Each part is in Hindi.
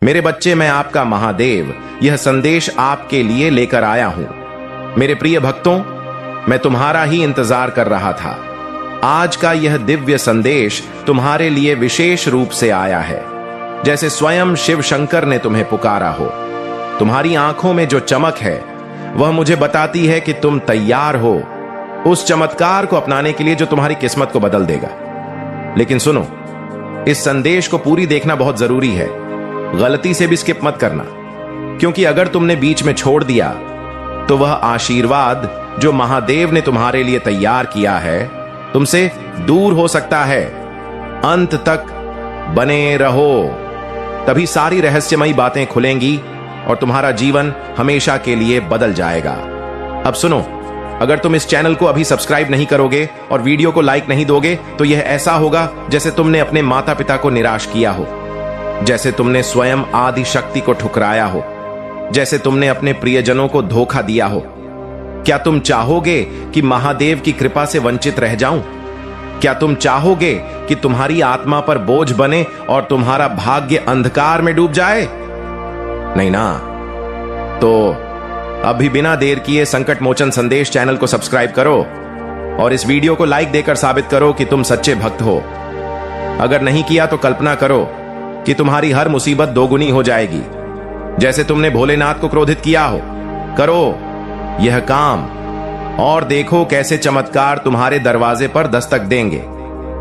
मेरे बच्चे, मैं आपका महादेव यह संदेश आपके लिए लेकर आया हूं। मेरे प्रिय भक्तों, मैं तुम्हारा ही इंतजार कर रहा था। आज का यह दिव्य संदेश तुम्हारे लिए विशेष रूप से आया है, जैसे स्वयं शिव शंकर ने तुम्हें पुकारा हो। तुम्हारी आंखों में जो चमक है वह मुझे बताती है कि तुम तैयार हो उस चमत्कार को अपनाने के लिए जो तुम्हारी किस्मत को बदल देगा। लेकिन सुनो, इस संदेश को पूरी देखना बहुत जरूरी है। गलती से भी स्किप मत करना, क्योंकि अगर तुमने बीच में छोड़ दिया तो वह आशीर्वाद जो महादेव ने तुम्हारे लिए तैयार किया है तुमसे दूर हो सकता है। अंत तक बने रहो, तभी सारी रहस्यमयी बातें खुलेंगी और तुम्हारा जीवन हमेशा के लिए बदल जाएगा। अब सुनो, अगर तुम इस चैनल को अभी सब्सक्राइब नहीं करोगे और वीडियो को लाइक नहीं दोगे तो यह ऐसा होगा जैसे तुमने अपने माता पिता को निराश किया हो, जैसे तुमने स्वयं आदि शक्ति को ठुकराया हो, जैसे तुमने अपने प्रियजनों को धोखा दिया हो। क्या तुम चाहोगे कि महादेव की कृपा से वंचित रह जाऊं? क्या तुम चाहोगे कि तुम्हारी आत्मा पर बोझ बने और तुम्हारा भाग्य अंधकार में डूब जाए? नहीं ना? तो अभी बिना देर किए संकट मोचन संदेश चैनल को सब्सक्राइब करो और इस वीडियो को लाइक देकर साबित करो कि तुम सच्चे भक्त हो। अगर नहीं किया तो कल्पना करो कि तुम्हारी हर मुसीबत दोगुनी हो जाएगी, जैसे तुमने भोलेनाथ को क्रोधित किया हो। करो यह काम और देखो कैसे चमत्कार तुम्हारे दरवाजे पर दस्तक देंगे।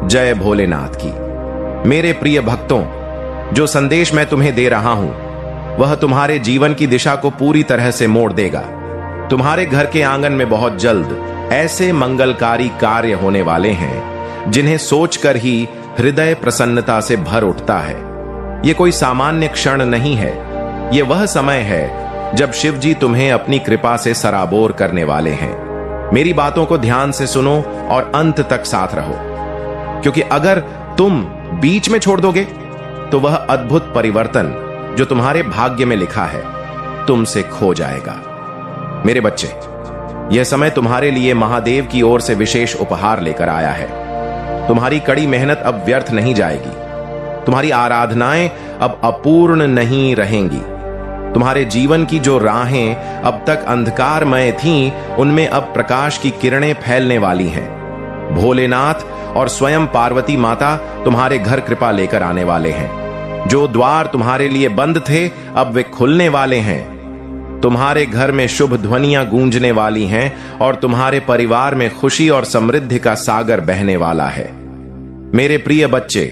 जय भोलेनाथ की। मेरे प्रिय भक्तों, जो संदेश मैं तुम्हें दे रहा हूं वह तुम्हारे जीवन की दिशा को पूरी तरह से मोड़ देगा। तुम्हारे घर के आंगन में बहुत जल्द ऐसे मंगलकारी कार्य होने वाले हैं जिन्हें सोचकर ही हृदय प्रसन्नता से भर उठता है। ये कोई सामान्य क्षण नहीं है, ये वह समय है जब शिव जी तुम्हें अपनी कृपा से सराबोर करने वाले हैं। मेरी बातों को ध्यान से सुनो और अंत तक साथ रहो, क्योंकि अगर तुम बीच में छोड़ दोगे तो वह अद्भुत परिवर्तन जो तुम्हारे भाग्य में लिखा है तुमसे खो जाएगा। मेरे बच्चे, यह समय तुम्हारे लिए महादेव की ओर से विशेष उपहार लेकर आया है। तुम्हारी कड़ी मेहनत अब व्यर्थ नहीं जाएगी, तुम्हारी आराधनाएं अब अपूर्ण नहीं रहेंगी। तुम्हारे जीवन की जो राहें अब तक अंधकारमय थीं, उनमें अब प्रकाश की किरणें फैलने वाली हैं। भोलेनाथ और स्वयं पार्वती माता तुम्हारे घर कृपा लेकर आने वाले हैं। जो द्वार तुम्हारे लिए बंद थे अब वे खुलने वाले हैं। तुम्हारे घर में शुभ ध्वनियां गूंजने वाली हैं और तुम्हारे परिवार में खुशी और समृद्धि का सागर बहने वाला है। मेरे प्रिय बच्चे,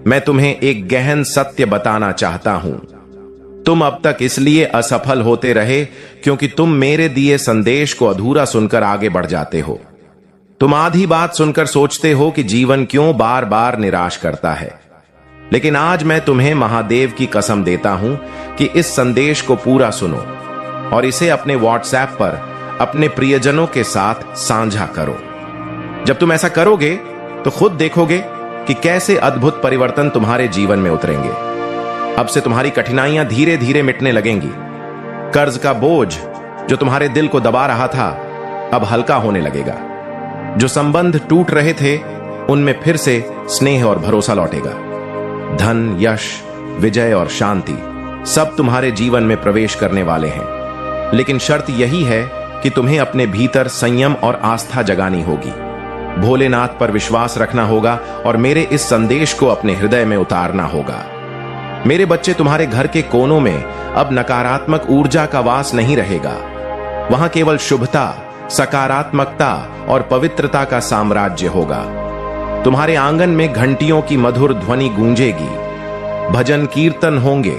मैं तुम्हें एक गहन सत्य बताना चाहता हूं। तुम अब तक इसलिए असफल होते रहे क्योंकि तुम मेरे दिए संदेश को अधूरा सुनकर आगे बढ़ जाते हो। तुम आधी बात सुनकर सोचते हो कि जीवन क्यों बार बार निराश करता है। लेकिन आज मैं तुम्हें महादेव की कसम देता हूं कि इस संदेश को पूरा सुनो और इसे अपने व्हाट्सएप पर अपने प्रियजनों के साथ साझा करो। जब तुम ऐसा करोगे तो खुद देखोगे कि कैसे अद्भुत परिवर्तन तुम्हारे जीवन में उतरेंगे। अब से तुम्हारी कठिनाइयां धीरे धीरे मिटने लगेंगी। कर्ज का बोझ जो तुम्हारे दिल को दबा रहा था अब हल्का होने लगेगा। जो संबंध टूट रहे थे उनमें फिर से स्नेह और भरोसा लौटेगा। धन, यश, विजय और शांति सब तुम्हारे जीवन में प्रवेश करने वाले हैं। लेकिन शर्त यही है कि तुम्हें अपने भीतर संयम और आस्था जगानी होगी। भोलेनाथ पर विश्वास रखना होगा और मेरे इस संदेश को अपने हृदय में उतारना होगा। मेरे बच्चे, तुम्हारे घर के कोनों में अब नकारात्मक ऊर्जा का वास नहीं रहेगा। वहां केवल शुभता, सकारात्मकता और पवित्रता का साम्राज्य होगा। तुम्हारे आंगन में घंटियों की मधुर ध्वनि गूंजेगी, भजन कीर्तन होंगे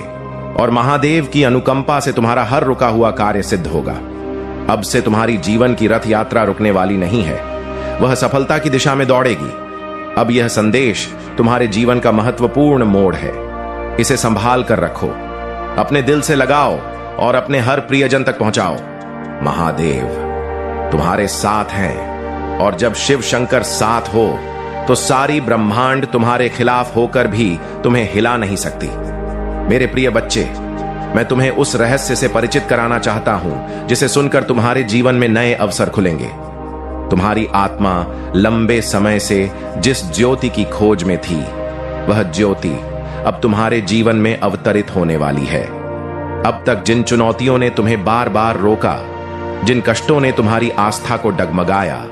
और महादेव की अनुकंपा से तुम्हारा हर रुका हुआ कार्य सिद्ध होगा। अब से तुम्हारी जीवन की रथ यात्रा रुकने वाली नहीं है, वह सफलता की दिशा में दौड़ेगी। अब यह संदेश तुम्हारे जीवन का महत्वपूर्ण मोड़ है। इसे संभाल कर रखो, अपने दिल से लगाओ और अपने हर प्रियजन तक पहुंचाओ। महादेव तुम्हारे साथ हैं और जब शिव शंकर साथ हो तो सारी ब्रह्मांड तुम्हारे खिलाफ होकर भी तुम्हें हिला नहीं सकती। मेरे प्रिय बच्चे, मैं तुम्हें उस रहस्य से परिचित कराना चाहता हूं जिसे सुनकर तुम्हारे जीवन में नए अवसर खुलेंगे। तुम्हारी आत्मा लंबे समय से जिस ज्योति की खोज में थी, वह ज्योति अब तुम्हारे जीवन में अवतरित होने वाली है। अब तक जिन चुनौतियों ने तुम्हें बार बार रोका, जिन कष्टों ने तुम्हारी आस्था को डगमगाया,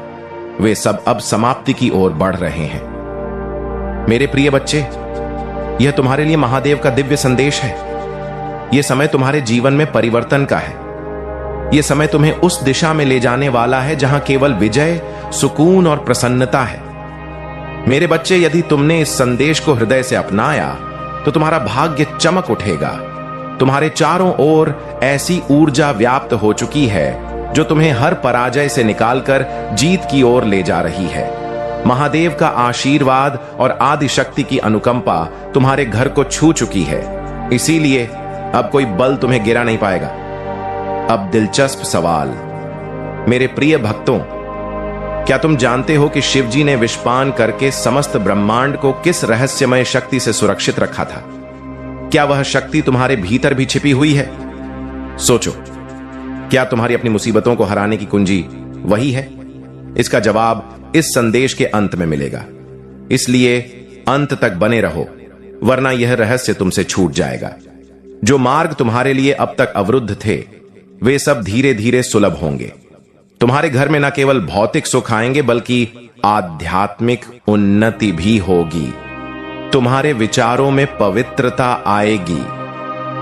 वे सब अब समाप्ति की ओर बढ़ रहे हैं। मेरे प्रिय बच्चे, यह तुम्हारे लिए महादेव का दिव्य संदेश है। यह समय तुम्हारे जीवन में परिवर्तन का है। यह समय तुम्हें उस दिशा में ले जाने वाला है जहां केवल विजय, सुकून और प्रसन्नता है। मेरे बच्चे, यदि तुमने इस संदेश को हृदय से अपनाया तो तुम्हारा भाग्य चमक उठेगा। तुम्हारे चारों ओर ऐसी ऊर्जा व्याप्त हो चुकी है जो तुम्हें हर पराजय से निकालकर जीत की ओर ले जा रही है। महादेव का आशीर्वाद और आदि शक्ति की अनुकंपा तुम्हारे घर को छू चुकी है। इसीलिए अब कोई बल तुम्हें गिरा नहीं पाएगा। अब दिलचस्प सवाल, मेरे प्रिय भक्तों, क्या तुम जानते हो कि शिवजी ने विषपान करके समस्त ब्रह्मांड को किस रहस्यमय शक्ति से सुरक्षित रखा था? क्या वह शक्ति तुम्हारे भीतर भी छिपी हुई है? सोचो, क्या तुम्हारी अपनी मुसीबतों को हराने की कुंजी वही है? इसका जवाब इस संदेश के अंत में मिलेगा। इसलिए अंत तक बने रहो, वरना यह रहस्य तुमसे छूट जाएगा। जो मार्ग तुम्हारे लिए अब तक अवरुद्ध थे, वे सब धीरे धीरे सुलभ होंगे। तुम्हारे घर में न केवल भौतिक सुख आएंगे, बल्कि आध्यात्मिक उन्नति भी होगी। तुम्हारे विचारों में पवित्रता आएगी,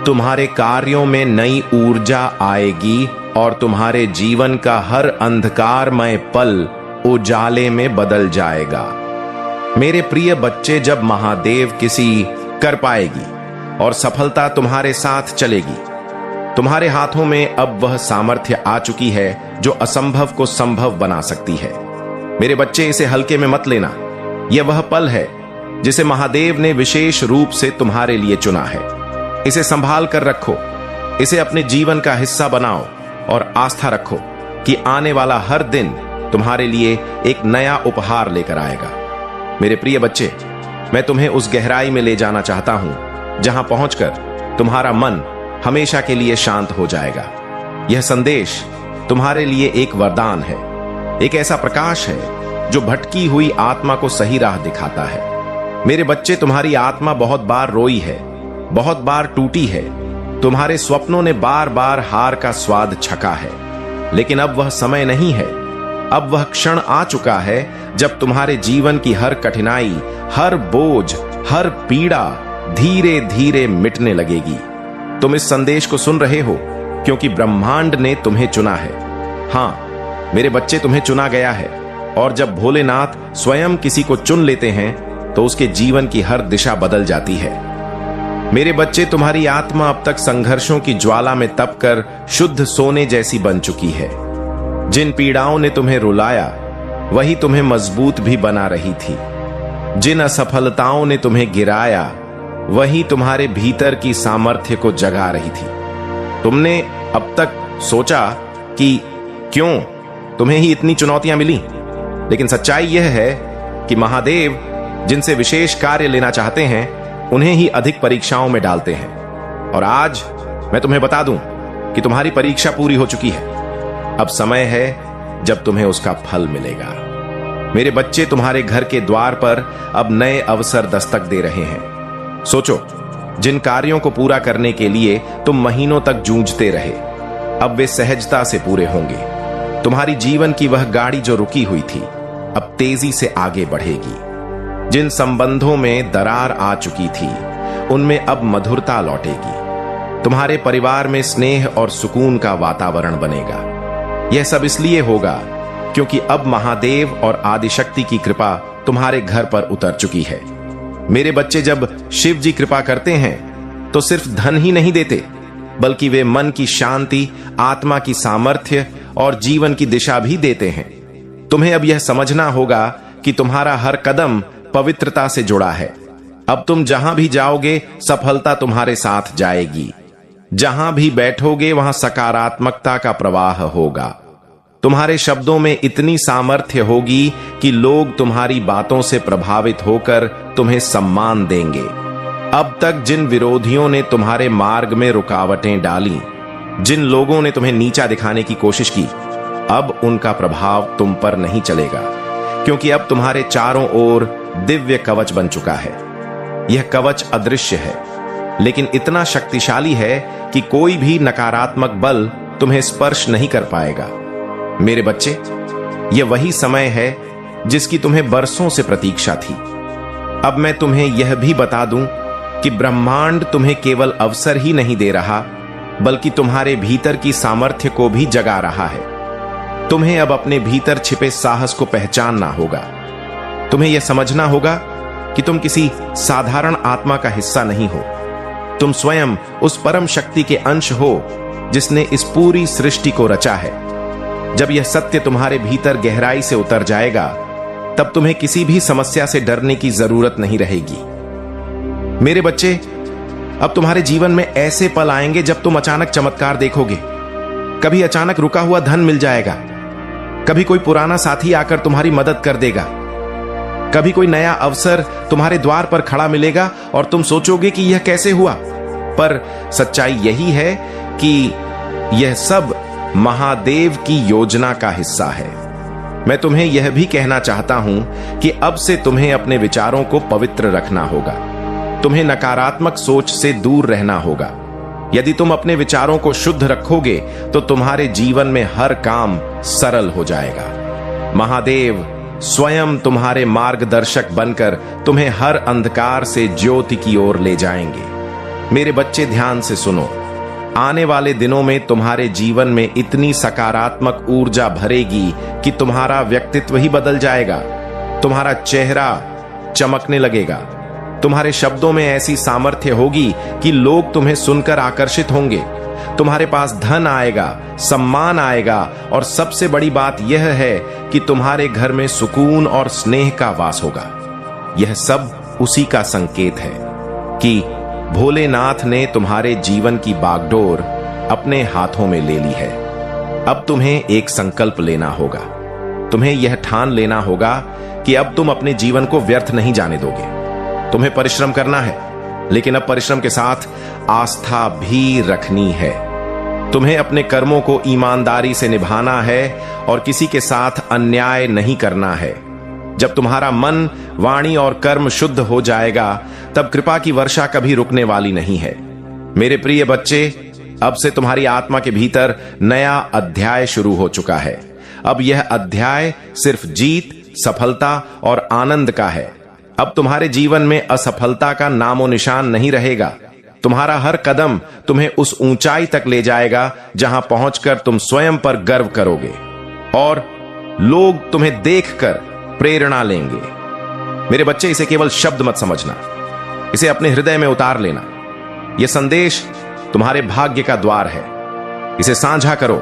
तुम्हारे कार्यों में नई ऊर्जा आएगी और तुम्हारे जीवन का हर अंधकारमय पल उजाले में बदल जाएगा। मेरे प्रिय बच्चे, जब महादेव किसी कर पाएगी और सफलता तुम्हारे साथ चलेगी, तुम्हारे हाथों में अब वह सामर्थ्य आ चुकी है जो असंभव को संभव बना सकती है। मेरे बच्चे, इसे हल्के में मत लेना। यह वह पल है जिसे महादेव ने विशेष रूप से तुम्हारे लिए चुना है। इसे संभाल कर रखो, इसे अपने जीवन का हिस्सा बनाओ और आस्था रखो कि आने वाला हर दिन तुम्हारे लिए एक नया उपहार लेकर आएगा। मेरे प्रिय बच्चे, मैं तुम्हें उस गहराई में ले जाना चाहता हूं जहां पहुंचकर तुम्हारा मन हमेशा के लिए शांत हो जाएगा। यह संदेश तुम्हारे लिए एक वरदान है, एक ऐसा प्रकाश है जो भटकी हुई आत्मा को सही राह दिखाता है। मेरे बच्चे, तुम्हारी आत्मा बहुत बार रोई है, बहुत बार टूटी है। तुम्हारे स्वप्नों ने बार बार हार का स्वाद छका है, लेकिन अब वह समय नहीं है। अब वह क्षण आ चुका है जब तुम्हारे जीवन की हर कठिनाई, हर बोझ, हर पीड़ा धीरे धीरे मिटने लगेगी। तुम इस संदेश को सुन रहे हो क्योंकि ब्रह्मांड ने तुम्हें चुना है। हां मेरे बच्चे, तुम्हें चुना गया है, और जब भोलेनाथ स्वयं किसी को चुन लेते हैं तो उसके जीवन की हर दिशा बदल जाती है। मेरे बच्चे, तुम्हारी आत्मा अब तक संघर्षों की ज्वाला में तपकर शुद्ध सोने जैसी बन चुकी है। जिन पीड़ाओं ने तुम्हें रुलाया, वही तुम्हें मजबूत भी बना रही थी। जिन असफलताओं ने तुम्हें गिराया, वही तुम्हारे भीतर की सामर्थ्य को जगा रही थी। तुमने अब तक सोचा कि क्यों तुम्हें ही इतनी चुनौतियां मिली, लेकिन सच्चाई यह है कि महादेव जिनसे विशेष कार्य लेना चाहते हैं, उन्हें ही अधिक परीक्षाओं में डालते हैं। और आज मैं तुम्हें बता दूं कि तुम्हारी परीक्षा पूरी हो चुकी है। अब समय है जब तुम्हें उसका फल मिलेगा। मेरे बच्चे, तुम्हारे घर के द्वार पर अब नए अवसर दस्तक दे रहे हैं। सोचो, जिन कार्यों को पूरा करने के लिए तुम महीनों तक जूझते रहे, अब वे सहजता से पूरे होंगे। तुम्हारी जीवन की वह गाड़ी जो रुकी हुई थी, अब तेजी से आगे बढ़ेगी। जिन संबंधों में दरार आ चुकी थी, उनमें अब मधुरता लौटेगी। तुम्हारे परिवार में स्नेह और सुकून का वातावरण बनेगा। यह सब इसलिए होगा क्योंकि अब महादेव और आदिशक्ति की कृपा तुम्हारे घर पर उतर चुकी है। मेरे बच्चे, जब शिव जी कृपा करते हैं तो सिर्फ धन ही नहीं देते, बल्कि वे मन की शांति, आत्मा की सामर्थ्य और जीवन की दिशा भी देते हैं। तुम्हें अब यह समझना होगा कि तुम्हारा हर कदम पवित्रता से जुड़ा है। अब तुम जहां भी जाओगे, सफलता तुम्हारे साथ जाएगी। जहां भी बैठोगे, वहां सकारात्मकता का प्रवाह होगा। तुम्हारे शब्दों में इतनी सामर्थ्य होगी कि लोग तुम्हारी बातों से प्रभावित होकर तुम्हें सम्मान देंगे। अब तक जिन विरोधियों ने तुम्हारे मार्ग में रुकावटें डाली, जिन लोगों ने तुम्हें नीचा दिखाने की कोशिश की, अब उनका प्रभाव तुम पर नहीं चलेगा, क्योंकि अब तुम्हारे चारों ओर दिव्य कवच बन चुका है। यह कवच अदृश्य है, लेकिन इतना शक्तिशाली है कि कोई भी नकारात्मक बल तुम्हें स्पर्श नहीं कर पाएगा। मेरे बच्चे, यह वही समय है जिसकी तुम्हें बरसों से प्रतीक्षा थी। अब मैं तुम्हें यह भी बता दूं कि ब्रह्मांड तुम्हें केवल अवसर ही नहीं दे रहा, बल्कि तुम्हारे भीतर की सामर्थ्य को भी जगा रहा है। तुम्हें अब अपने भीतर छिपे साहस को पहचानना होगा। तुम्हें यह समझना होगा कि तुम किसी साधारण आत्मा का हिस्सा नहीं हो। तुम स्वयं उस परम शक्ति के अंश हो जिसने इस पूरी सृष्टि को रचा है। जब यह सत्य तुम्हारे भीतर गहराई से उतर जाएगा, तब तुम्हें किसी भी समस्या से डरने की जरूरत नहीं रहेगी। मेरे बच्चे, अब तुम्हारे जीवन में ऐसे पल आएंगे जब तुम अचानक चमत्कार देखोगे। कभी अचानक रुका हुआ धन मिल जाएगा, कभी कोई पुराना साथी आकर तुम्हारी मदद कर देगा, कभी कोई नया अवसर तुम्हारे द्वार पर खड़ा मिलेगा और तुम सोचोगे कि यह कैसे हुआ। पर सच्चाई यही है कि यह सब महादेव की योजना का हिस्सा है। मैं तुम्हें यह भी कहना चाहता हूं कि अब से तुम्हें अपने विचारों को पवित्र रखना होगा। तुम्हें नकारात्मक सोच से दूर रहना होगा। यदि तुम अपने विचारों को शुद्ध रखोगे तो तुम्हारे जीवन में हर काम सरल हो जाएगा। महादेव स्वयं तुम्हारे मार्गदर्शक बनकर तुम्हें हर अंधकार से ज्योति की ओर ले जाएंगे। मेरे बच्चे, ध्यान से सुनो। आने वाले दिनों में तुम्हारे जीवन में इतनी सकारात्मक ऊर्जा भरेगी कि तुम्हारा व्यक्तित्व ही बदल जाएगा। तुम्हारा चेहरा चमकने लगेगा। तुम्हारे शब्दों में ऐसी सामर्थ्य होगी कि लोग तुम्हें सुनकर आकर्षित होंगे। तुम्हारे पास धन आएगा, सम्मान आएगा और सबसे बड़ी बात यह है कि तुम्हारे घर में सुकून और स्नेह का वास होगा। यह सब उसी का संकेत है कि भोलेनाथ ने तुम्हारे जीवन की बागडोर अपने हाथों में ले ली है। अब तुम्हें एक संकल्प लेना होगा। तुम्हें यह ठान लेना होगा कि अब तुम अपने जीवन को व्यर्थ नहीं जाने दोगे। तुम्हें परिश्रम करना है, लेकिन अब परिश्रम के साथ आस्था भी रखनी है। तुम्हें अपने कर्मों को ईमानदारी से निभाना है और किसी के साथ अन्याय नहीं करना है। जब तुम्हारा मन, वाणी और कर्म शुद्ध हो जाएगा, तब कृपा की वर्षा कभी रुकने वाली नहीं है। मेरे प्रिय बच्चे, अब से तुम्हारी आत्मा के भीतर नया अध्याय शुरू हो चुका है। अब यह अध्याय सिर्फ जीत, सफलता और आनंद का है। अब तुम्हारे जीवन में असफलता का नामो निशान नहीं रहेगा। तुम्हारा हर कदम तुम्हें उस ऊंचाई तक ले जाएगा जहां पहुंचकर तुम स्वयं पर गर्व करोगे और लोग तुम्हें देखकर प्रेरणा लेंगे। मेरे बच्चे, इसे केवल शब्द मत समझना, इसे अपने हृदय में उतार लेना। यह संदेश तुम्हारे भाग्य का द्वार है। इसे साझा करो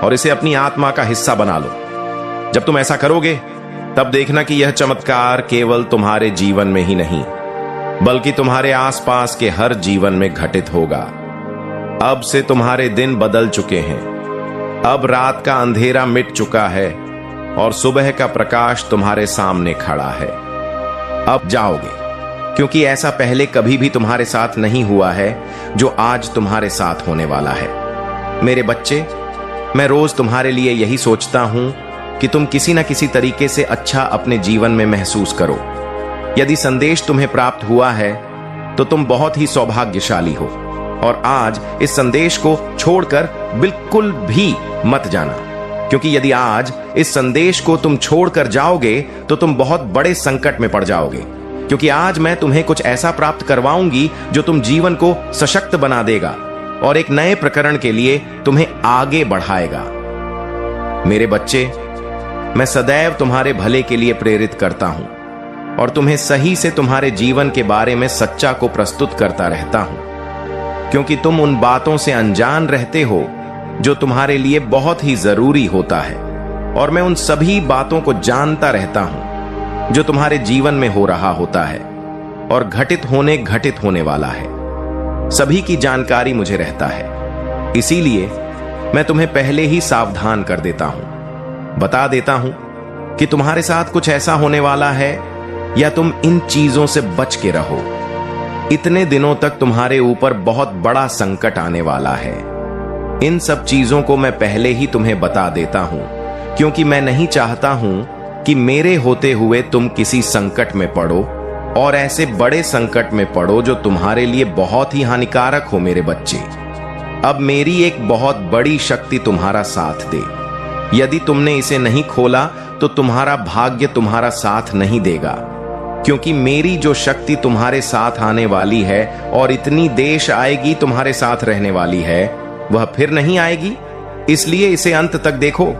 और इसे अपनी आत्मा का हिस्सा बना लो। जब तुम ऐसा करोगे, तब देखना कि यह चमत्कार केवल तुम्हारे जीवन में ही नहीं, बल्कि तुम्हारे आसपास के हर जीवन में घटित होगा। अब से तुम्हारे दिन बदल चुके हैं। अब रात का अंधेरा मिट चुका है और सुबह का प्रकाश तुम्हारे सामने खड़ा है। अब जाओगे, क्योंकि ऐसा पहले कभी भी तुम्हारे साथ नहीं हुआ है जो आज तुम्हारे साथ होने वाला है। मेरे बच्चे, मैं रोज तुम्हारे लिए यही सोचता हूं कि तुम किसी न किसी तरीके से अच्छा अपने जीवन में महसूस करो। यदि संदेश तुम्हें प्राप्त हुआ है तो तुम बहुत ही सौभाग्यशाली हो और आज इस संदेश को छोड़कर बिल्कुल भी मत जाना, क्योंकि यदि आज इस संदेश को तुम छोड़कर जाओगे तो तुम बहुत बड़े संकट में पड़ जाओगे। क्योंकि आज मैं तुम्हें कुछ ऐसा प्राप्त करवाऊंगी जो तुम जीवन को सशक्त बना देगा और एक नए प्रकरण के लिए तुम्हें आगे बढ़ाएगा। मेरे बच्चे, मैं सदैव तुम्हारे भले के लिए प्रेरित करता हूं और तुम्हें सही से तुम्हारे जीवन के बारे में सच्चा को प्रस्तुत करता रहता हूं, क्योंकि तुम उन बातों से अनजान रहते हो जो तुम्हारे लिए बहुत ही जरूरी होता है, और मैं उन सभी बातों को जानता रहता हूं जो तुम्हारे जीवन में हो रहा होता है और घटित होने वाला है। सभी की जानकारी मुझे रहता है, इसीलिए मैं तुम्हें पहले ही सावधान कर देता हूं, बता देता हूं कि तुम्हारे साथ कुछ ऐसा होने वाला है या तुम इन चीजों से बच के रहो। इतने दिनों तक तुम्हारे ऊपर बहुत बड़ा संकट आने वाला है। इन सब चीजों को मैं पहले ही तुम्हें बता देता हूं, क्योंकि मैं नहीं चाहता हूं कि मेरे होते हुए तुम किसी संकट में पड़ो और ऐसे बड़े संकट में पड़ो जो तुम्हारे लिए बहुत ही हानिकारक हो। मेरे बच्चे, अब मेरी एक बहुत बड़ी शक्ति तुम्हारा साथ दे। यदि तुमने इसे नहीं खोला तो तुम्हारा भाग्य तुम्हारा साथ नहीं देगा, क्योंकि मेरी जो शक्ति तुम्हारे साथ आने वाली है और इतनी देश आएगी तुम्हारे साथ रहने वाली है, वह फिर नहीं आएगी। इसलिए इसे अंत तक देखो,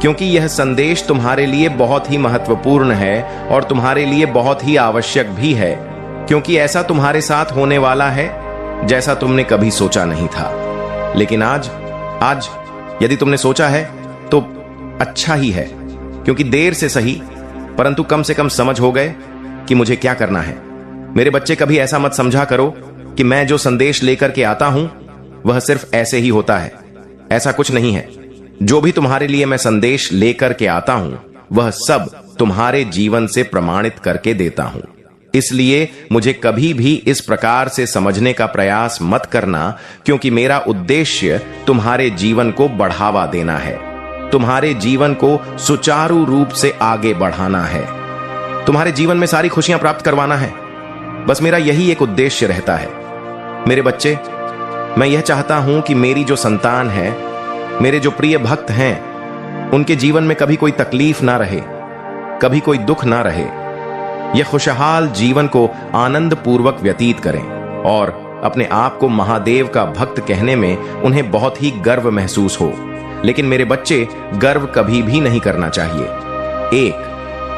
क्योंकि यह संदेश तुम्हारे लिए बहुत ही महत्वपूर्ण है और तुम्हारे लिए बहुत ही आवश्यक भी है, क्योंकि ऐसा तुम्हारे साथ होने वाला है जैसा तुमने कभी सोचा नहीं था। लेकिन आज यदि तुमने सोचा है तो अच्छा ही है, क्योंकि देर से सही परंतु कम से कम समझ हो गए कि मुझे क्या करना है। मेरे बच्चे, कभी ऐसा मत समझा करो कि मैं जो संदेश लेकर के आता हूं वह सिर्फ ऐसे ही होता है। ऐसा कुछ नहीं है। जो भी तुम्हारे लिए मैं संदेश लेकर के आता हूं वह सब तुम्हारे जीवन से प्रमाणित करके देता हूं। इसलिए मुझे कभी भी इस प्रकार से समझने का प्रयास मत करना, क्योंकि मेरा उद्देश्य तुम्हारे जीवन को बढ़ावा देना है, तुम्हारे जीवन को सुचारू रूप से आगे बढ़ाना है, तुम्हारे जीवन में सारी खुशियां प्राप्त करवाना है। बस मेरा यही एक उद्देश्य रहता है। मेरे बच्चे, मैं यह चाहता हूं कि मेरी जो संतान है, मेरे जो प्रिय भक्त हैं, उनके जीवन में कभी कोई तकलीफ ना रहे, कभी कोई दुख ना रहे। यह खुशहाल जीवन को आनंद पूर्वक व्यतीत करें और अपने आप को महादेव का भक्त कहने में उन्हें बहुत ही गर्व महसूस हो। लेकिन मेरे बच्चे, गर्व कभी भी नहीं करना चाहिए। एक,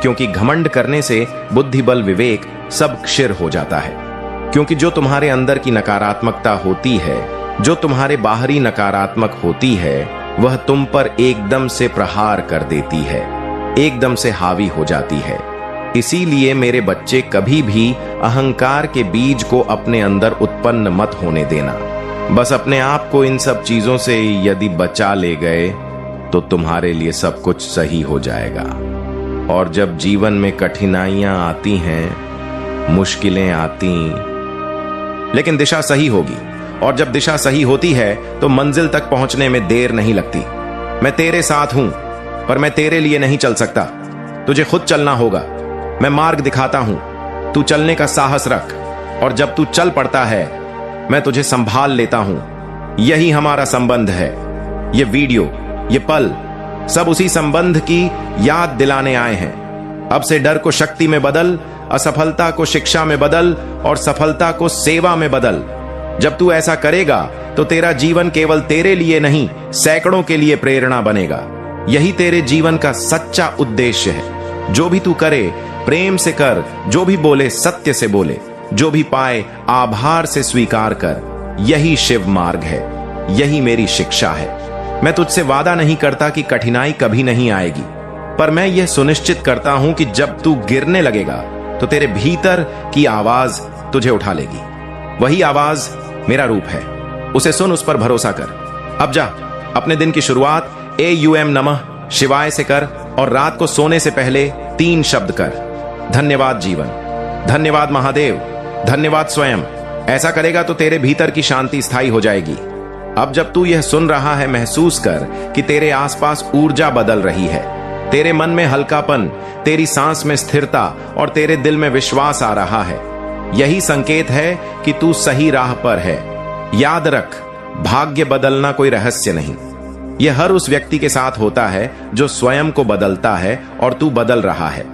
क्योंकि घमंड करने से बुद्धि बल विवेक सब क्षीण हो जाता है। क्योंकि जो तुम्हारे अंदर की नकारात्मकता होती है, जो तुम्हारे बाहरी नकारात्मक होती है, वह तुम पर एकदम से प्रहार कर देती है, एकदम से हावी हो जाती है। इसीलिए मेरे बच्चे, कभी भी अहंकार के बीज को अपने अंदर उत्पन्न मत होने देना। बस अपने आप को इन सब चीजों से यदि बचा ले गए तो तुम्हारे लिए सब कुछ सही हो जाएगा। और जब जीवन में कठिनाइयां आती हैं, मुश्किलें आती, लेकिन दिशा सही होगी। और जब दिशा सही होती है तो मंजिल तक पहुंचने में देर नहीं लगती। मैं तेरे साथ हूं, पर मैं तेरे लिए नहीं चल सकता। तुझे खुद चलना होगा। मैं मार्ग दिखाता हूं, तू चलने का साहस रख। और जब तू चल पड़ता है, मैं तुझे संभाल लेता हूं। यही हमारा संबंध है। ये वीडियो, ये पल, सब उसी संबंध की याद दिलाने आए हैं। अब से डर को शक्ति में बदल, असफलता को शिक्षा में बदल और सफलता को सेवा में बदल। जब तू ऐसा करेगा तो तेरा जीवन केवल तेरे लिए नहीं, सैकड़ों के लिए प्रेरणा बनेगा। यही तेरे जीवन का सच्चा उद्देश्य है। जो भी तू करे, प्रेम से कर। जो भी बोले, सत्य से बोले। जो भी पाए, आभार से स्वीकार कर। यही शिव मार्ग है, यही मेरी शिक्षा है। मैं तुझसे वादा नहीं करता कि कठिनाई कभी नहीं आएगी, पर मैं यह सुनिश्चित करता हूं कि जब तू गिरने लगेगा तो तेरे भीतर की आवाज तुझे उठा लेगी। वही आवाज मेरा रूप है। उसे सुन, उस पर भरोसा कर। अब जा, अपने दिन की शुरुआत AUM नमः शिवाय से कर और रात को सोने से पहले 3 शब्द कर। धन्यवाद जीवन, धन्यवाद महादेव, धन्यवाद स्वयं। ऐसा करेगा तो तेरे भीतर की शांति स्थायी हो जाएगी। अब जब तू यह सुन रहा है, महसूस कर कि तेरे आसपास ऊर्जा बदल रही है। तेरे मन में हल्कापन, तेरी सांस में स्थिरता और तेरे दिल में विश्वास आ रहा है। यही संकेत है कि तू सही राह पर है। याद रख, भाग्य बदलना कोई रहस्य नहीं। यह हर उस व्यक्ति के साथ होता है जो स्वयं को बदलता है, और तू बदल रहा है।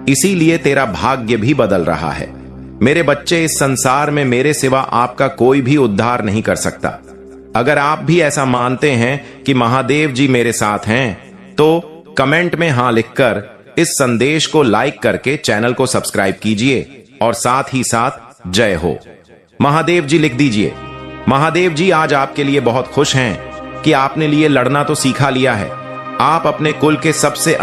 इसीलिए तेरा भाग्य भी बदल रहा है। मेरे बच्चे, इस संसार में मेरे सिवा आपका कोई भी उद्धार नहीं कर सकता। अगर आप भी ऐसा मानते हैं कि महादेव जी मेरे साथ हैं, तो कमेंट में हां लिखकर इस संदेश को लाइक करके चैनल को सब्सक्राइब कीजिए और साथ ही साथ जय हो महादेव जी लिख दीजिए। महादेव जी आज आपके लिए बहुत खुश हैं कि आपने लिए लड़ना तो सीखा लिया है। आप अपने कुल के सबसे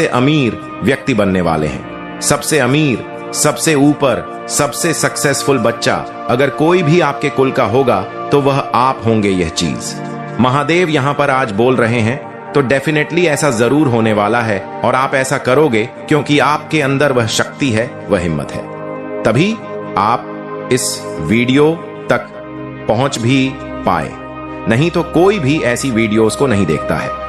अमीर व्यक्ति बनने वाले हैं। सबसे अमीर, सबसे ऊपर, सबसे सक्सेसफुल बच्चा अगर कोई भी आपके कुल का होगा तो वह आप होंगे। यह चीज महादेव यहां पर आज बोल रहे हैं, तो डेफिनेटली ऐसा जरूर होने वाला है। और आप ऐसा करोगे क्योंकि आपके अंदर वह शक्ति है, वह हिम्मत है। तभी आप इस वीडियो तक पहुंच भी पाए। नहीं तो कोई भी ऐसी वीडियोस को नहीं देखता है।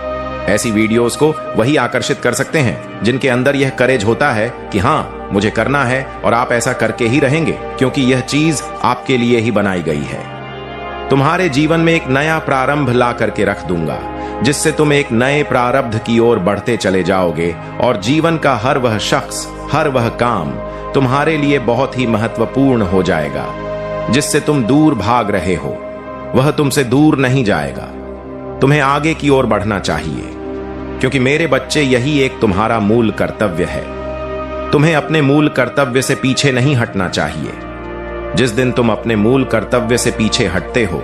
ऐसी वीडियोस को वही आकर्षित कर सकते हैं जिनके अंदर यह करेज होता है कि हां, मुझे करना है और आप ऐसा करके ही रहेंगे, क्योंकि यह चीज आपके लिए ही बनाई गई है। तुम्हारे जीवन में एक नया प्रारंभ ला करके रख दूंगा, जिससे तुम एक नए प्रारब्ध की ओर बढ़ते चले जाओगे और जीवन का हर वह शख्स, हर वह काम तुम्हारे लिए बहुत ही महत्वपूर्ण हो जाएगा। जिससे तुम दूर भाग रहे हो वह तुमसे दूर नहीं जाएगा। तुम्हें आगे की ओर बढ़ना चाहिए, क्योंकि मेरे बच्चे यही एक तुम्हारा मूल कर्तव्य है। तुम्हें अपने मूल कर्तव्य से पीछे नहीं हटना चाहिए। जिस दिन तुम अपने मूल कर्तव्य से पीछे हटते हो,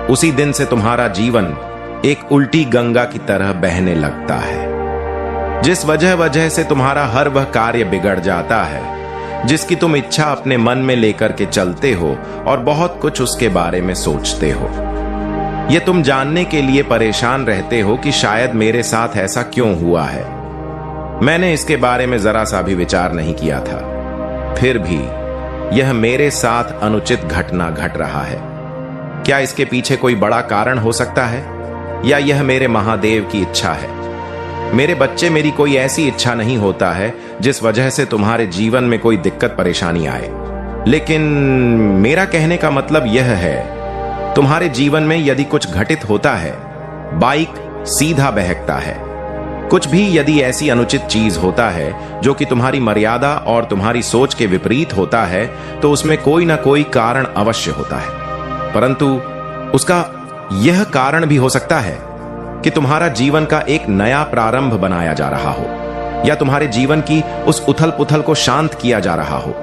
उसी दिन से तुम्हारा जीवन एक उल्टी गंगा की तरह बहने लगता है। जिस वजह से तुम्हारा हर वह कार्य बिगड़ जाता है जिसकी तुम इच्छा अपने मन में लेकर के चलते हो और बहुत कुछ उसके बारे में सोचते हो। यह तुम जानने के लिए परेशान रहते हो कि शायद मेरे साथ ऐसा क्यों हुआ है। मैंने इसके बारे में जरा सा भी विचार नहीं किया था, फिर भी यह मेरे साथ अनुचित घटना घट रहा है। क्या इसके पीछे कोई बड़ा कारण हो सकता है, या यह मेरे महादेव की इच्छा है? मेरे बच्चे, मेरी कोई ऐसी इच्छा नहीं होता है जिस वजह से तुम्हारे जीवन में कोई दिक्कत परेशानी आए। लेकिन मेरा कहने का मतलब यह है, तुम्हारे जीवन में यदि कुछ घटित होता है, बाइक सीधा बहकता है, कुछ भी यदि ऐसी अनुचित चीज होता है जो कि तुम्हारी मर्यादा और तुम्हारी सोच के विपरीत होता है, तो उसमें कोई ना कोई कारण अवश्य होता है। परंतु उसका यह कारण भी हो सकता है कि तुम्हारा जीवन का एक नया प्रारंभ बनाया जा रहा हो, या तुम्हारे जीवन की उस उथल पुथल को शांत किया जा रहा हो,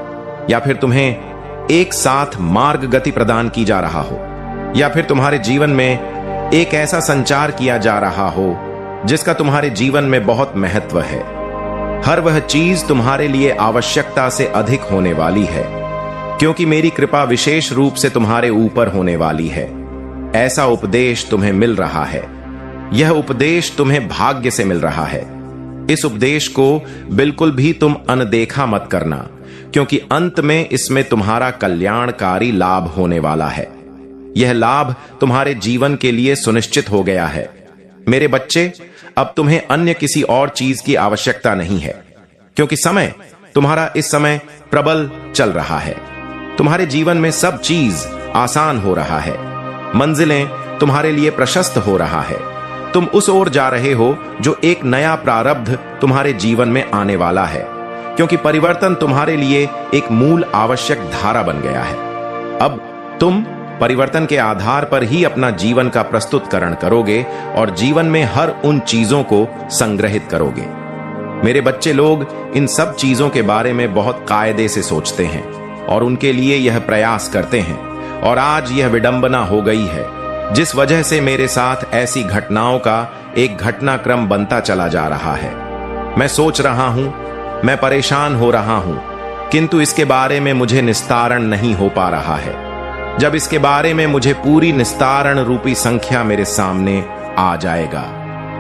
या फिर तुम्हें एक साथ मार्ग गति प्रदान की जा रहा हो, या फिर तुम्हारे जीवन में एक ऐसा संचार किया जा रहा हो जिसका तुम्हारे जीवन में बहुत महत्व है। हर वह चीज तुम्हारे लिए आवश्यकता से अधिक होने वाली है, क्योंकि मेरी कृपा विशेष रूप से तुम्हारे ऊपर होने वाली है। ऐसा उपदेश तुम्हें मिल रहा है। यह उपदेश तुम्हें भाग्य से मिल रहा है। इस उपदेश को बिल्कुल भी तुम अनदेखा मत करना, क्योंकि अंत में इसमें तुम्हारा कल्याणकारी लाभ होने वाला है। यह लाभ तुम्हारे जीवन के लिए सुनिश्चित हो गया है। मेरे बच्चे, अब तुम्हें अन्य किसी और चीज की आवश्यकता नहीं है, क्योंकि समय तुम्हारा इस समय प्रबल चल रहा है। तुम्हारे जीवन में सब चीज आसान हो रहा है। मंजिलें तुम्हारे लिए प्रशस्त हो रहा है। तुम उस ओर जा रहे हो जो एक नया प्रारब्ध तुम्हारे जीवन में आने वाला है, क्योंकि परिवर्तन तुम्हारे लिए एक मूल आवश्यक धारा बन गया है। अब तुम परिवर्तन के आधार पर ही अपना जीवन का प्रस्तुतकरण करोगे और जीवन में हर उन चीजों को संग्रहित करोगे। मेरे बच्चे लोग इन सब चीजों के बारे में बहुत कायदे से सोचते हैं और उनके लिए यह प्रयास करते हैं, और आज यह विडंबना हो गई है जिस वजह से मेरे साथ ऐसी घटनाओं का एक घटनाक्रम बनता चला जा रहा है। मैं सोच रहा हूं, मैं परेशान हो रहा हूं, किंतु इसके बारे में मुझे निस्तारण नहीं हो पा रहा है। जब इसके बारे में मुझे पूरी निस्तारण रूपी संख्या मेरे सामने आ जाएगा,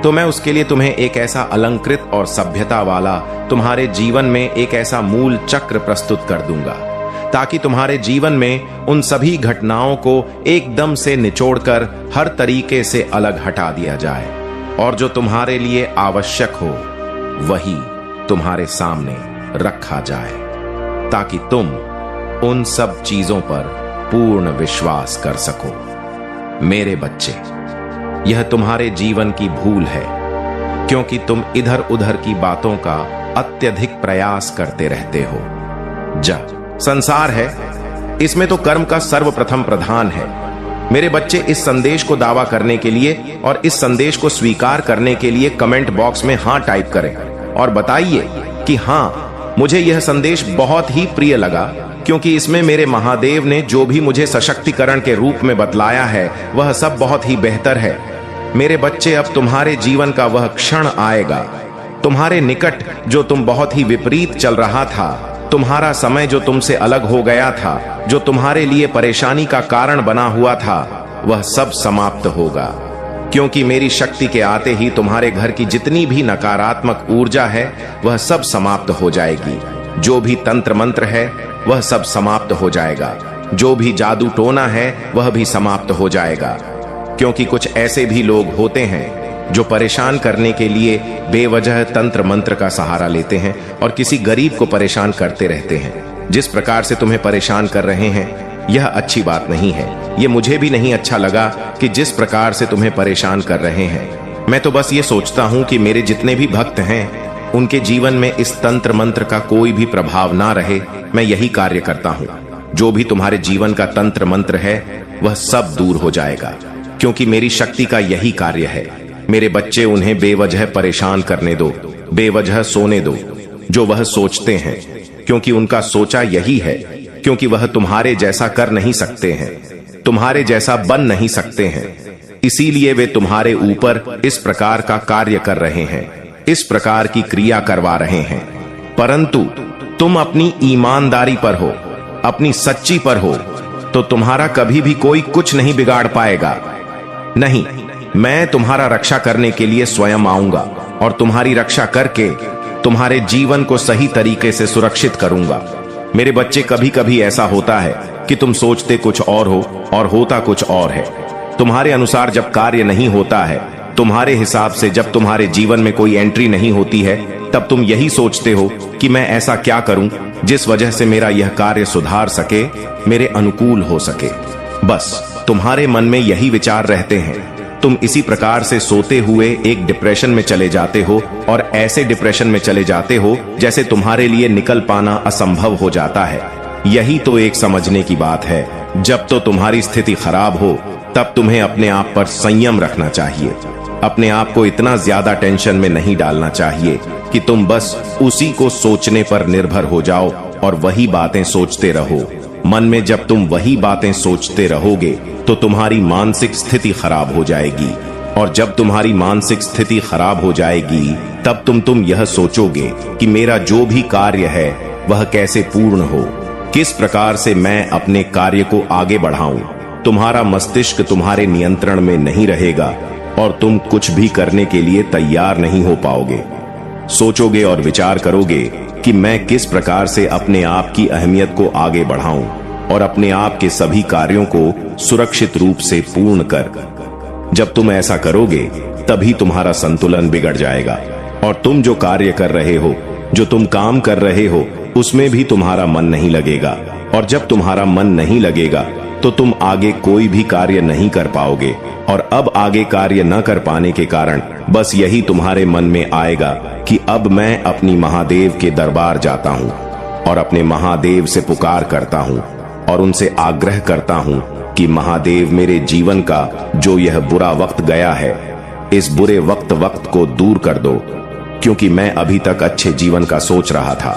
तो मैं उसके लिए तुम्हें एक ऐसा अलंकृत और सभ्यता वाला तुम्हारे जीवन में एक ऐसा मूल चक्र प्रस्तुत कर दूंगा, ताकि तुम्हारे जीवन में उन सभी घटनाओं को एकदम से निचोड़कर हर तरीके से अलग हटा दिया जाए, और जो तुम्हारे लिए आवश्यक हो वही तुम्हारे सामने रखा जाए, ताकि तुम उन सब चीजों पर पूर्ण विश्वास कर सको। मेरे बच्चे, यह तुम्हारे जीवन की भूल है, क्योंकि तुम इधर उधर की बातों का अत्यधिक प्रयास करते रहते हो। जब संसार है, इसमें तो कर्म का सर्वप्रथम प्रधान है। मेरे बच्चे, इस संदेश को दावा करने के लिए और इस संदेश को स्वीकार करने के लिए कमेंट बॉक्स में हां टाइप करें और बताइए कि हां, मुझे यह संदेश बहुत ही प्रिय लगा, क्योंकि इसमें मेरे महादेव ने जो भी मुझे सशक्तिकरण के रूप में बतलाया है वह सब बहुत ही बेहतर है। मेरे बच्चे, अब तुम्हारे जीवन का वह क्षण आएगा, तुम्हारे निकट जो तुम बहुत ही विपरीत चल रहा था, तुम्हारा समय जो तुमसे अलग हो गया था, जो तुम्हारे लिए परेशानी का कारण बना हुआ था, वह सब समाप्त होगा, क्योंकि मेरी शक्ति के आते ही तुम्हारे घर की जितनी भी नकारात्मक ऊर्जा है वह सब समाप्त हो जाएगी। जो भी तंत्र मंत्र है वह सब समाप्त हो जाएगा, जो भी जादू टोना है वह भी समाप्त हो जाएगा, क्योंकि कुछ ऐसे भी लोग होते हैं जो परेशान करने के लिए बेवजह तंत्र मंत्र का सहारा लेते हैं और किसी गरीब को परेशान करते रहते हैं। जिस प्रकार से तुम्हें परेशान कर रहे हैं यह अच्छी बात नहीं है। ये मुझे भी नहीं अच्छा लगा कि जिस प्रकार से तुम्हें परेशान कर रहे हैं। मैं तो बस ये सोचता हूं कि मेरे जितने भी भक्त हैं उनके जीवन में इस तंत्र मंत्र का कोई भी प्रभाव ना रहे, मैं यही कार्य करता हूं। जो भी तुम्हारे जीवन का तंत्र मंत्र है वह सब दूर हो जाएगा, क्योंकि मेरी शक्ति का यही कार्य है। मेरे बच्चे, उन्हें बेवजह परेशान करने दो, बेवजह सोने दो जो वह सोचते हैं, क्योंकि उनका सोचा यही है, क्योंकि वह तुम्हारे जैसा कर नहीं सकते हैं, तुम्हारे जैसा बन नहीं सकते हैं। इसीलिए वे तुम्हारे ऊपर इस प्रकार का कार्य कर रहे हैं, इस प्रकार की क्रिया करवा रहे हैं। परंतु तुम अपनी ईमानदारी पर हो, अपनी सच्ची पर हो, तो तुम्हारा कभी भी कोई कुछ नहीं बिगाड़ पाएगा। नहीं, मैं तुम्हारा रक्षा करने के लिए स्वयं आऊंगा और तुम्हारी रक्षा करके तुम्हारे जीवन को सही तरीके से सुरक्षित करूंगा। मेरे बच्चे, कभी कभी ऐसा होता है कि तुम सोचते कुछ और हो और होता कुछ और है। तुम्हारे अनुसार जब कार्य नहीं होता है, तुम्हारे हिसाब से जब तुम्हारे जीवन में कोई एंट्री नहीं होती है, तब तुम यही सोचते हो कि मैं ऐसा क्या करूं जिस वजह से मेरा यह कार्य सुधार सके, मेरे अनुकूल हो सके। बस तुम्हारे मन में यही विचार रहते हैं। तुम इसी प्रकार से सोते हुए एक डिप्रेशन में चले जाते हो और ऐसे डिप्रेशन में चले जाते हो जैसे तुम्हारे लिए निकल पाना असंभव हो जाता है। यही तो एक समझने की बात है। जब तो तुम्हारी स्थिति खराब हो तब तुम्हें अपने आप पर संयम रखना चाहिए। अपने आप को इतना ज्यादा टेंशन में नहीं डालना चाहिए कि तुम बस उसी को सोचने पर निर्भर हो जाओ और वही बातें सोचते रहो। मन में जब तुम वही बातें सोचते रहोगे तो तुम्हारी मानसिक स्थिति खराब हो जाएगी, और जब तुम्हारी मानसिक स्थिति खराब हो जाएगी तब तुम यह सोचोगे कि मेरा जो भी कार्य है वह कैसे पूर्ण हो, किस प्रकार से मैं अपने कार्य को आगे बढ़ाऊं। तुम्हारा मस्तिष्क तुम्हारे नियंत्रण में नहीं रहेगा और तुम कुछ भी करने के लिए तैयार नहीं हो पाओगे। सोचोगे और विचार करोगे कि मैं किस प्रकार से अपने आप की अहमियत को आगे बढ़ाऊं और अपने आप के सभी कार्यों को सुरक्षित रूप से पूर्ण कर। जब तुम ऐसा करोगे तभी तुम्हारा संतुलन बिगड़ जाएगा और तुम जो कार्य कर रहे हो, जो तुम काम कर रहे हो, उसमें भी तुम्हारा मन नहीं लगेगा। और जब तुम्हारा मन नहीं लगेगा तो तुम आगे कोई भी कार्य नहीं कर पाओगे, और अब आगे कार्य न कर पाने के कारण बस यही तुम्हारे मन में आएगा कि अब मैं अपनी महादेव के दरबार जाता हूँ और अपने महादेव से पुकार करता हूँ और उनसे आग्रह करता हूँ कि महादेव, मेरे जीवन का जो यह बुरा वक्त गया है, इस बुरे वक्त को दूर कर दो, क्योंकि मैं अभी तक अच्छे जीवन का सोच रहा था,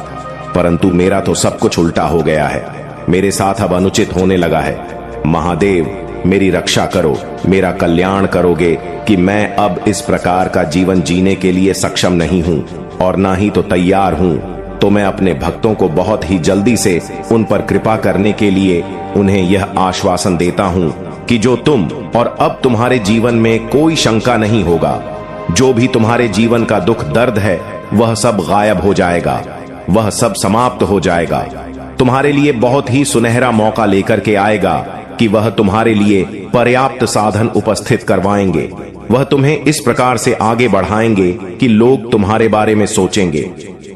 परंतु मेरा तो सब कुछ उल्टा हो गया है। मेरे साथ अब अनुचित होने लगा है। महादेव, मेरी रक्षा करो, मेरा कल्याण करोगे कि मैं अब इस प्रकार का जीवन जीने के लिए सक्षम नहीं हूं और ना ही तो तैयार हूं। तो मैं अपने भक्तों को बहुत ही जल्दी से उन पर कृपा करने के लिए उन्हें यह आश्वासन देता हूं कि जो तुम और अब तुम्हारे जीवन में कोई शंका नहीं होगा। जो भी तुम्हारे जीवन का दुख दर्द है वह सब गायब हो जाएगा, वह सब समाप्त हो जाएगा। तुम्हारे लिए बहुत ही सुनहरा मौका लेकर के आएगा कि वह तुम्हारे लिए पर्याप्त साधन उपस्थित करवाएंगे। वह तुम्हें इस प्रकार से आगे बढ़ाएंगे कि लोग तुम्हारे बारे में सोचेंगे।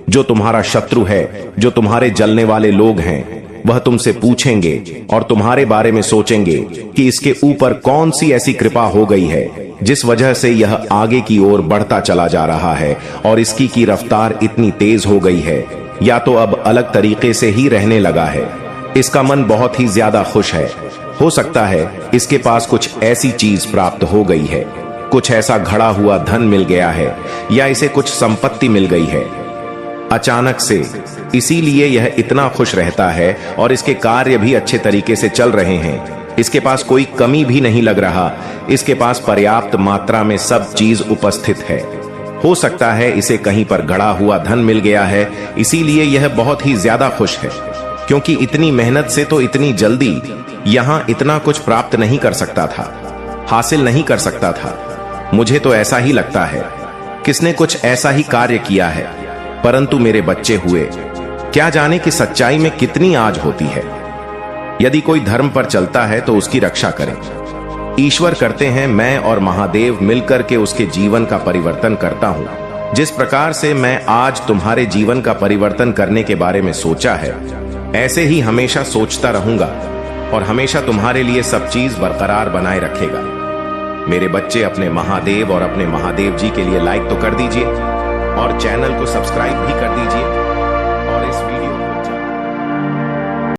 जो तुम्हारा शत्रु है, जो तुम्हारे जलने वाले लोग हैं, वह तुमसे पूछेंगे और तुम्हारे बारे में सोचेंगे कि इसके ऊपर कौन सी ऐसी कृपा हो गई है जिस वजह से यह आगे की ओर बढ़ता चला जा रहा है और इसकी की रफ्तार इतनी तेज हो गई है, या तो अब अलग तरीके से ही रहने लगा है। इसका मन बहुत ही ज्यादा खुश है। हो सकता है इसके पास कुछ ऐसी चीज प्राप्त हो गई है, कुछ ऐसा घड़ा हुआ धन मिल गया है, या इसे कुछ संपत्ति मिल गई है अचानक से। इसीलिए यह इतना खुश रहता है और इसके कार्य भी अच्छे तरीके से चल रहे हैं। इसके पास कोई कमी भी नहीं लग रहा। इसके पास पर्याप्त मात्रा में सब चीज उपस्थित है। हो सकता है इसे कहीं पर गड़ा हुआ धन मिल गया है, इसीलिए यह बहुत ही ज्यादा खुश है, क्योंकि इतनी मेहनत से तो इतनी जल्दी यहां इतना कुछ प्राप्त नहीं कर सकता था, हासिल नहीं कर सकता था। मुझे तो ऐसा ही लगता है किसने कुछ ऐसा ही कार्य किया है, परंतु मेरे बच्चे हुए। क्या जाने कि सच्चाई में कितनी आज होती है। यदि कोई धर्म पर चलता है तो उसकी रक्षा करें, ईश्वर करते हैं, मैं और महादेव मिलकर के उसके जीवन का परिवर्तन करता हूं। जिस प्रकार से मैं आज तुम्हारे जीवन का परिवर्तन करने के बारे में सोचा है, ऐसे ही हमेशा सोचता रहूंगा और हमेशा तुम्हारे लिए सब चीज बरकरार बनाए रखेगा। मेरे बच्चे, अपने महादेव और अपने महादेव जी के लिए लाइक तो कर दीजिए और चैनल को सब्सक्राइब भी कर दीजिए।